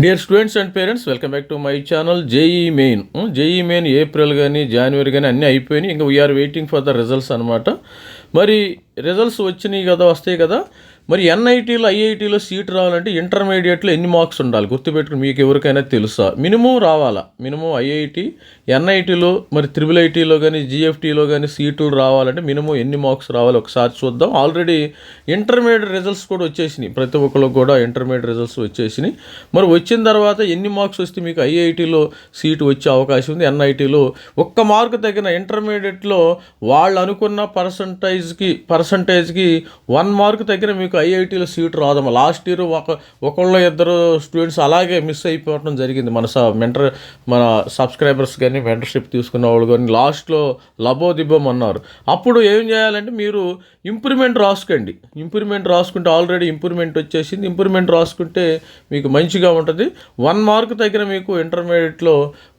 Dear students and parents, welcome back to my channel. JEE main April కానీ జనవరి కానీ అన్నీ అయిపోయినాయి. ఇంకా we are waiting for the results అనమాట. మరి రిజల్ట్స్ వచ్చినాయి కదా, వస్తాయి కదా. మరి ఎన్ఐటీలో ఐఐటీలో సీట్ రావాలంటే ఇంటర్మీడియట్లో ఎన్ని మార్క్స్ ఉండాలి గుర్తుపెట్టుకుని మీకు ఎవరికైనా తెలుసా? మినిమం రావాలా, మినిమం ఐఐటి ఎన్ఐటీలో మరి త్రిబుల్ ఐటీలో కానీ జిఎఫ్టీలో కానీ సీటు రావాలంటే మినిమం ఎన్ని మార్క్స్ రావాలి ఒకసారి చూద్దాం. ఆల్రెడీ ఇంటర్మీడియట్ రిజల్ట్స్ కూడా వచ్చేసినాయి, ప్రతి ఒక్కరికి కూడా ఇంటర్మీడియట్ రిజల్ట్స్ వచ్చేసినాయి. మరి వచ్చిన తర్వాత ఎన్ని మార్క్స్ వస్తే మీకు ఐఐటీలో సీటు వచ్చే అవకాశం ఉంది? ఎన్ఐటీలో ఒక్క మార్కు తగ్గిన ఇంటర్మీడియట్లో వాళ్ళు అనుకున్న పర్సంటేజ్కి 1 మార్క్ తగ్గిన మీకు ఐఐటీలో సీట్ రాదమ్మా. లాస్ట్ ఇయర్ ఒకళ్ళు ఇద్దరు స్టూడెంట్స్ అలాగే మిస్ అయిపోవడం జరిగింది. మన సబ్స్క్రైబర్స్ కానీ మెంటర్షిప్ తీసుకున్న వాళ్ళు కానీ లాస్ట్లో లబోదిబ్బం అన్నారు. అప్పుడు ఏం చేయాలంటే మీరు ఇంప్రూవ్మెంట్ రాసుకోండి. ఇంప్రూవ్మెంట్ రాసుకుంటే ఆల్రెడీ ఇంప్రూవ్మెంట్ వచ్చేసింది. ఇంప్రూవ్మెంట్ రాసుకుంటే మీకు మంచిగా ఉంటుంది. 1 మార్క్ తగ్గిన మీకు ఇంటర్మీడియట్లో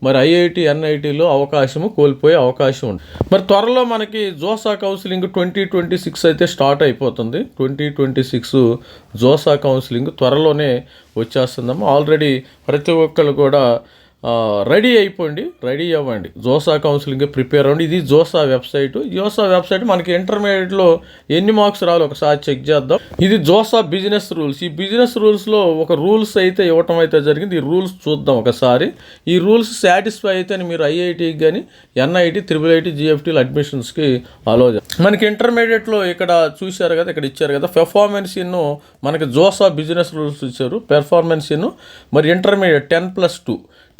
మరి ఐఐటి ఎన్ఐటీలో అవకాశము కోల్పోయే అవకాశం ఉంది. మరి త్వరలో మనకి జోసా కౌన్సిలింగ్ 2026 అయితే స్టార్ట్ అయిపోతుంది. 2026 జోసా కౌన్సిలింగ్ త్వరలోనే వచ్చేస్తుందమ్మా. ఆల్రెడీ ప్రతి ఒక్కరు కూడా రెడీ అవ్వండి. జోసా కౌన్సిలింగ్ ప్రిపేర్ అవ్వండి. ఇది జోసా వెబ్సైట్ మనకి ఇంటర్మీడియట్లో ఎన్ని మార్క్స్ రావాలి ఒకసారి చెక్ చేద్దాం. ఇది జోసా బిజినెస్ రూల్స్. ఈ బిజినెస్ రూల్స్లో ఒక రూల్స్ అయితే ఇవ్వటం అయితే జరిగింది. ఈ రూల్స్ చూద్దాం ఒకసారి. ఈ రూల్స్ సాటిస్ఫై అయితే మీరు ఐఐటీకి కానీ ఎన్ఐటి త్రిబుల్ ఐటీ జిఎఫ్టీలు అడ్మిషన్స్కి అలో చేస్తారు. మనకి ఇంటర్మీడియట్లో ఇక్కడ చూశారు కదా, ఇక్కడ ఇచ్చారు కదా పెర్ఫార్మెన్స్ ఇన్. మనకి జోసా బిజినెస్ రూల్స్ ఇచ్చారు. పెర్ఫార్మెన్స్ ఇన్ మరి ఇంటర్మీడియట్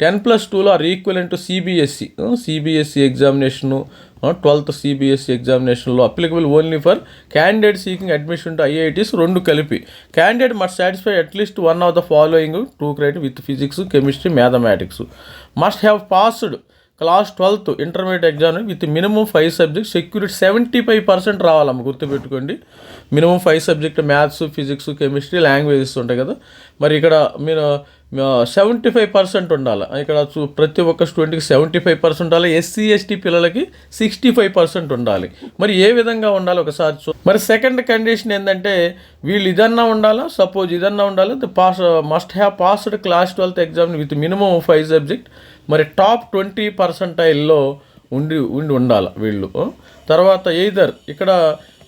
10+2లో or equivalent to CBSE examination, 12th CBSE ఎగ్జామినేషన్లో applicable only for candidate seeking admission to IITs. రెండు కలిపి candidate must satisfy at least 1 of the following 2 criteria with physics, chemistry, mathematics. Must have passed class 12th intermediate exam with minimum 5 subjects. Security 75% రావాలమ్మ, గుర్తుపెట్టుకోండి. Minimum 5 subject maths, physics, chemistry, languages ఉంటాయి కదా. మరి ఇక్కడ మీరు 75% ఉండాలి. ఇక్కడ ప్రతి ఒక్క స్టూడెంట్కి 75% ఉండాలి. ఎస్సీ ఎస్టీ పిల్లలకి 65% ఉండాలి. మరి ఏ విధంగా ఉండాలి ఒకసారి మరి సెకండ్ కండిషన్ ఏంటంటే వీళ్ళు ఇదన్నా ఉండాలా, సపోజ్ ఇదన్నా ఉండాలి. Must have passed class 12th exam with minimum 5 subject. మరి టాప్ 20% ఉండాలి వీళ్ళు. తర్వాత ఇక్కడ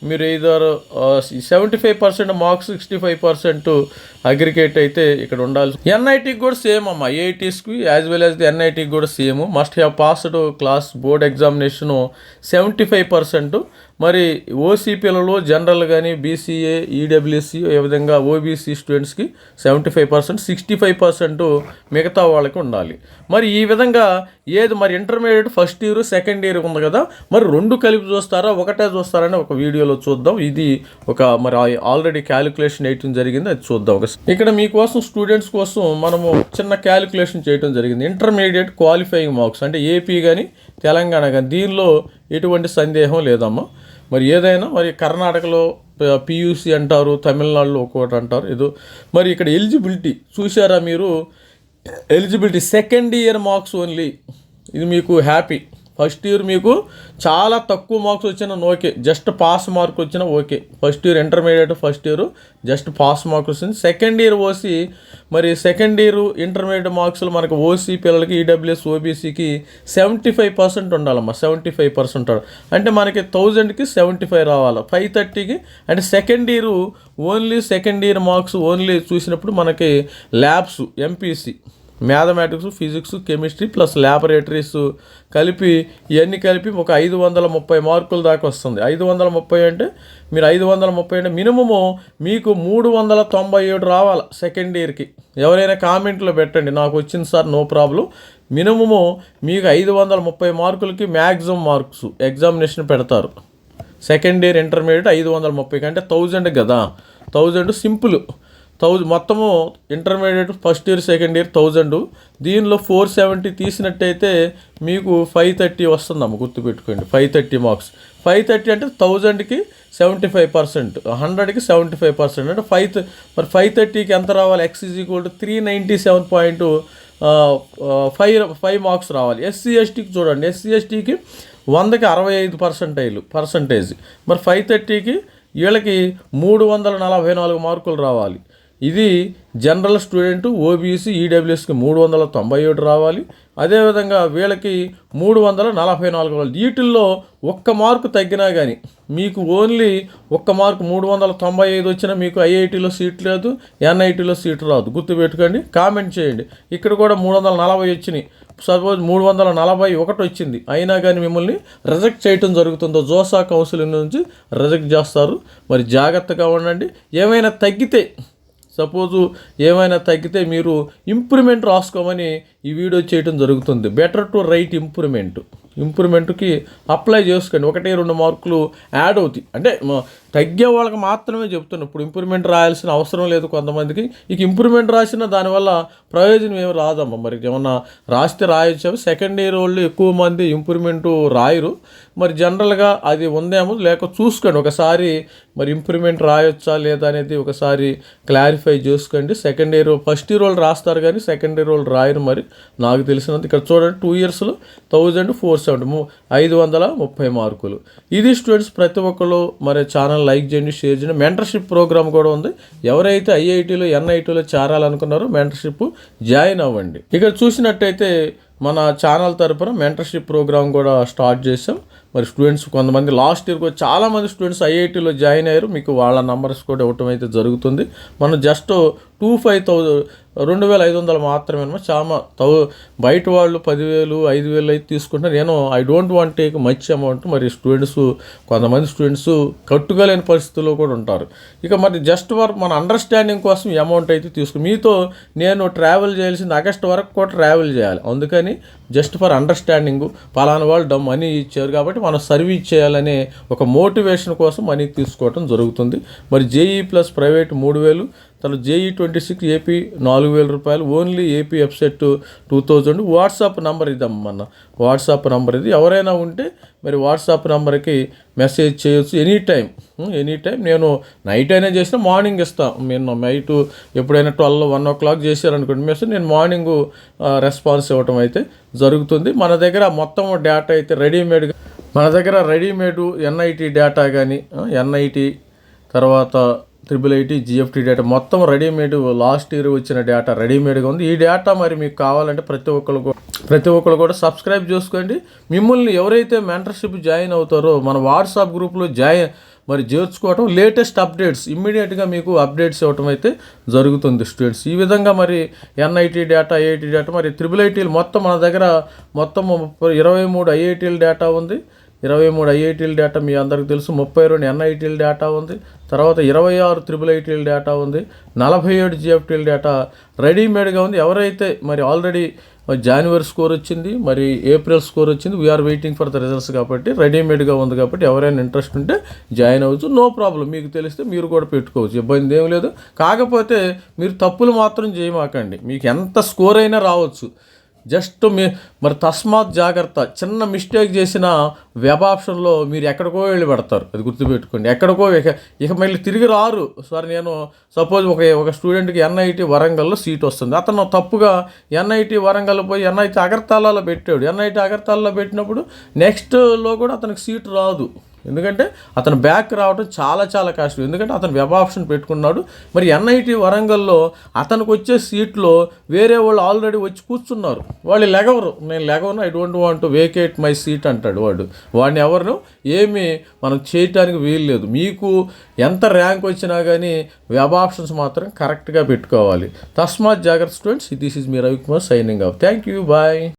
మీరు 75% మార్క్స్, 65% అగ్రిగేట్ అయితే ఇక్కడ ఉండాలి. ఎన్ఐటీకి కూడా సేమ్ అమ్మ, ఐఐటీస్కి యాజ్ వెల్ యాజ్ ది ఎన్ఐటీకి కూడా same. Must have passed class board examination 75%. మరి ఓసీ పిల్లలు జనరల్ కానీ బీసీఏ, ఈడబ్ల్యూఎస్సీ, ఏ విధంగా ఓబీసీ స్టూడెంట్స్కి 75%, 65% మిగతా వాళ్ళకి ఉండాలి. మరి ఈ విధంగా మరి intermediate first year second year ఉంది కదా, మరి రెండు కలిపి చూస్తారా ఒకటే చూస్తారని ఒక వీడియోలో చూద్దాం. ఇది మరి ఆల్రెడీ క్యాలిక్యులేషన్ వేయటం జరిగింది, అది చూద్దాం. ఇక్కడ మీకోసం స్టూడెంట్స్ కోసం మనము చిన్న క్యాలిక్యులేషన్ చేయడం జరిగింది. ఇంటర్మీడియట్ క్వాలిఫైయింగ్ మార్క్స్ అంటే ఏపీ కానీ తెలంగాణ కానీ దీనిలో ఎటువంటి సందేహం లేదమ్మా. మరి ఏదైనా మరి కర్ణాటకలో పియూసీ అంటారు, తమిళనాడులో ఒక్కొక్కటి అంటారు. మరి ఇక్కడ ఎలిజిబిలిటీ చూసారా మీరు? Eligibility second year marks only. ఇది మీకు హ్యాపీ. ఫస్ట్ ఇయర్ మీకు చాలా తక్కువ మార్క్స్ వచ్చినా ఓకే, జస్ట్ పాస్ మార్క్ వచ్చినా okay. First year intermediate first year just pass mark వస్తుంది. సెకండ్ ఇయర్ ఓసీ మరి సెకండ్ ఇయర్ ఇంటర్మీడియట్ మార్క్స్లో మనకు ఓసీ పిల్లలకి ఈడబ్ల్యూఎస్ ఓబీసీకి 75% ఉండాలమ్మా. 75% ఉండాలి అంటే మనకి 1000కి 75 రావాలి. 530కి అంటే సెకండ్ ఇయర్ మార్క్స్ ఓన్లీ చూసినప్పుడు మనకి labs, MPC, mathematics, physics, chemistry plus laboratories కలిపి ఇవన్నీ కలిపి ఒక 530 మార్కుల దాకా వస్తుంది. 530 అంటే మీరు 530 అంటే మినిమము మీకు 397 రావాలి సెకండ్ ఇయర్కి. ఎవరైనా కామెంట్లో పెట్టండి, నాకు వచ్చింది సార్, నో ప్రాబ్లం. మినిమము మీకు 530 మార్కులకి మ్యాక్సిమం మార్క్స్ ఎగ్జామినేషన్ పెడతారు. సెకండ్ ఇయర్ ఇంటర్మీడియట్ 530 అంటే 1000 కదా, 1000 సింపుల్. మొత్తము intermediate first year second year 1000. దీనిలో 470 తీసినట్టయితే మీకు 530 వస్తుందమ్మ, గుర్తుపెట్టుకోండి. 530 మార్క్స్. 530 అంటే 1000కి 75%, 100కి 75% అంటే 530కి ఎంత రావాలి? X = 397.5 మార్క్స్ రావాలి. ఎస్సీ ఎస్టీకి చూడండి, ఎస్సీ ఎస్టీకి 100కి 65%. మరి 530కి వీళ్ళకి 344 మార్కులు రావాలి. ఇది జనరల్ స్టూడెంట్ ఓబీసీ ఈడబ్ల్యూఎస్కి 397 రావాలి. అదేవిధంగా వీళ్ళకి 344 వీటిల్లో ఒక్క మార్కు తగ్గినా కానీ మీకు ఓన్లీ ఒక్క మార్కు 395 వచ్చినా మీకు ఐఐటీలో సీట్ లేదు, ఎన్ఐటీలో సీట్ రాదు. గుర్తుపెట్టుకోండి, కామెంట్ చేయండి. ఇక్కడ కూడా 340 వచ్చినాయి. సపోజ్ 341 వచ్చింది, అయినా కానీ మిమ్మల్ని రిజెక్ట్ చేయటం జరుగుతుందో జోసా కౌన్సిలింగ్ నుంచి రిజెక్ట్ చేస్తారు. మరి జాగ్రత్తగా ఉండండి. ఏమైనా తగ్గితే మీరు ఇంప్రూవ్మెంట్ రాసుకోమని ఈ వీడియో చేయడం జరుగుతుంది. బెటర్ టు రైట్ ఇంప్రూవ్మెంట్కి అప్లై చేసుకోండి. 1-2 మార్కులు యాడ్ అవుతాయి. అంటే తగ్గే వాళ్ళకి మాత్రమే చెప్తున్నాను. ఇప్పుడు ఇంప్రూవ్మెంట్ రాయాల్సిన అవసరం లేదు కొంతమందికి. ఇక ఇంప్రూవ్మెంట్ రాసినా దానివల్ల ప్రయోజనం ఏమి రాదమ్మా. మరి ఏమన్నా రాస్తే రాయొచ్చు. సెకండ్ ఇయర్ వాళ్ళు ఎక్కువ మంది ఇంప్రూవ్మెంట్ రాయరు. మరి జనరల్గా అది ఉందేమో లేక చూసుకోండి ఒకసారి. మరి ఇంప్రూవ్మెంట్ రాయొచ్చా లేదా అనేది ఒకసారి క్లారిఫై చేసుకోండి. ఫస్ట్ ఇయర్ వాళ్ళు రాస్తారు కానీ సెకండ్ ఇయర్ వాళ్ళు రాయరు. మరి నాకు తెలిసినంత ఇక్కడ చూడండి, 2 ఇయర్స్లో 1470 530 మార్కులు. ఇది స్టూడెంట్స్, ప్రతి ఒక్కళ్ళు మరి ఛానల్ లైక్ చేయండి, షేర్ చేయండి. మెంటర్షిప్ ప్రోగ్రామ్ కూడా ఉంది. ఎవరైతే ఐఐటీలో ఎన్ఐటీలో చేరాలనుకున్నారో మెంటర్షిప్ జాయిన్ అవ్వండి. ఇక్కడ చూసినట్టయితే మన ఛానల్ తరపున మెంటర్షిప్ ప్రోగ్రామ్ కూడా స్టార్ట్ చేసాం. మరి స్టూడెంట్స్ కొంతమంది లాస్ట్ ఇయర్కి చాలామంది స్టూడెంట్స్ ఐఐటీలో జాయిన్ అయ్యారు. మీకు వాళ్ళ నంబర్స్ కూడా ఇవ్వటం అయితే జరుగుతుంది. మనం జస్ట్ 2500 మాత్రమే అనమాట. చాలా బయట వాళ్ళు 10,000 5,000 అయితే తీసుకుంటారు. నేను I don't want take much amount. మరి కొంతమంది స్టూడెంట్స్ కట్టుకోలేని పరిస్థితుల్లో కూడా ఉంటారు. ఇక మరి జస్ట్ మన అండర్స్టాండింగ్ కోసం ఈ అమౌంట్ అయితే మీతో నేను ట్రావెల్ చేయాల్సింది ఆగస్ట్ వరకు కూడా ట్రావెల్ చేయాలి. అందుకని జస్ట్ ఫర్ అండర్స్టాండింగ్, పలానా వాళ్ళు మనీ ఇచ్చారు కాబట్టి మనం సర్వీస్ చేయాలనే ఒక మోటివేషన్ కోసం మనీ తీసుకోవడం జరుగుతుంది. మరి జేఈ ప్లస్ ప్రైవేట్ 3,000, తర్వాత జేఈ 26 ఏపీ 4,000 రూపాయలు. Only AP website 2,000. WhatsApp number ఇదమ్మన్న, వాట్సాప్ నెంబర్ ఇది. ఎవరైనా ఉంటే మరి వాట్సాప్ నెంబర్కి మెసేజ్ చేయొచ్చు ఎనీ టైం. నేను నైట్ అయినా చేసినా మార్నింగ్ ఇస్తాను. నేను నైట్ ఎప్పుడైనా 12-1 o'clock చేశారనుకోండి మెసేజ్, నేను మార్నింగ్ రెస్పాన్స్ ఇవ్వటం అయితే జరుగుతుంది. మన దగ్గర మొత్తం డేటా అయితే రెడీమేడ్ ఎన్ఐటీ డేటా కానీ, ఎన్ఐటీ తర్వాత IIIT GFT డేటా మొత్తం రెడీమేడ్, లాస్ట్ ఇయర్ వచ్చిన డేటా రెడీమేడ్గా ఉంది. ఈ డేటా మరి మీకు కావాలంటే ప్రతి ఒక్కరు కూడా సబ్స్క్రైబ్ చేసుకోండి. మిమ్మల్ని ఎవరైతే మెంటర్షిప్ జాయిన్ అవుతారో మన వాట్సాప్ గ్రూప్లో చేర్చుకోవటం, లేటెస్ట్ అప్డేట్స్ ఇమ్మీడియట్గా మీకు అప్డేట్స్ ఇవ్వటం అయితే జరుగుతుంది స్టూడెంట్స్. ఈ విధంగా మరి ఎన్ఐటీ డేటా, ఐఐటీ డేటా, మరి IIITలు మొత్తం మన దగ్గర 23 ఐఐటీల డేటా ఉంది. 23 ఐఐటీల డేటా మీ అందరికీ తెలుసు. 32 ఎన్ఐటీల డేటా ఉంది. తర్వాత 26 IIITల డేటా ఉంది. 47 GFTల డేటా రెడీమేడ్గా ఉంది. ఎవరైతే మరి ఆల్రెడీ జనవరి స్కోర్ వచ్చింది, మరి ఏప్రిల్ స్కోర్ వచ్చింది, we are waiting for the results కాబట్టి రెడీమేడ్గా ఉంది కాబట్టి ఎవరైనా ఇంట్రెస్ట్ ఉంటే జాయిన్ అవ్వచ్చు. No problem. మీకు తెలిస్తే మీరు కూడా పెట్టుకోవచ్చు, ఇబ్బంది ఏం లేదు. కాకపోతే మీరు తప్పులు మాత్రం చేయమాకండి. మీకు ఎంత స్కోర్ అయినా రావచ్చు. జస్ట్ మరి తస్మాత్ జాగ్రత్త. చిన్న మిస్టేక్ చేసిన వెబ్ ఆప్షన్లో మీరు ఎక్కడికో వెళ్ళి పెడతారు. అది గుర్తుపెట్టుకోండి. ఎక్కడికో ఇక మళ్ళీ తిరిగి రారు. సార్ నేను సపోజ్ ఒక స్టూడెంట్కి ఎన్ఐటి వరంగల్లో సీట్ వస్తుంది. అతను తప్పుగా ఎన్ఐటి వరంగల్ పోయి ఎన్ఐటి అగర్తలాలో పెట్టాడు. ఎన్ఐటి అగర్తలాలో పెట్టినప్పుడు నెక్స్ట్లో కూడా అతనికి సీట్ రాదు. ఎందుకంటే అతను బ్యాక్ రావడం చాలా చాలా కష్టం. ఎందుకంటే అతను వెబ్ ఆప్షన్ పెట్టుకున్నాడు. మరి ఎన్ఐటి వరంగల్లో అతనికి వచ్చే సీట్లో వేరే వాళ్ళు ఆల్రెడీ వచ్చి కూర్చున్నారు. వాళ్ళు లెగవరు. నేను లెగవను, I don't want to vacate my seat అంటాడు వాడిని ఎవరిను ఏమీ మనం చేయటానికి వీల్లేదు. మీకు ఎంత ర్యాంక్ వచ్చినా కానీ వెబ్ ఆప్షన్స్ మాత్రం కరెక్ట్గా పెట్టుకోవాలి. తస్మాత్ జాగ్రత్త students. This is me Ravikumar signing off. Thank you, bye.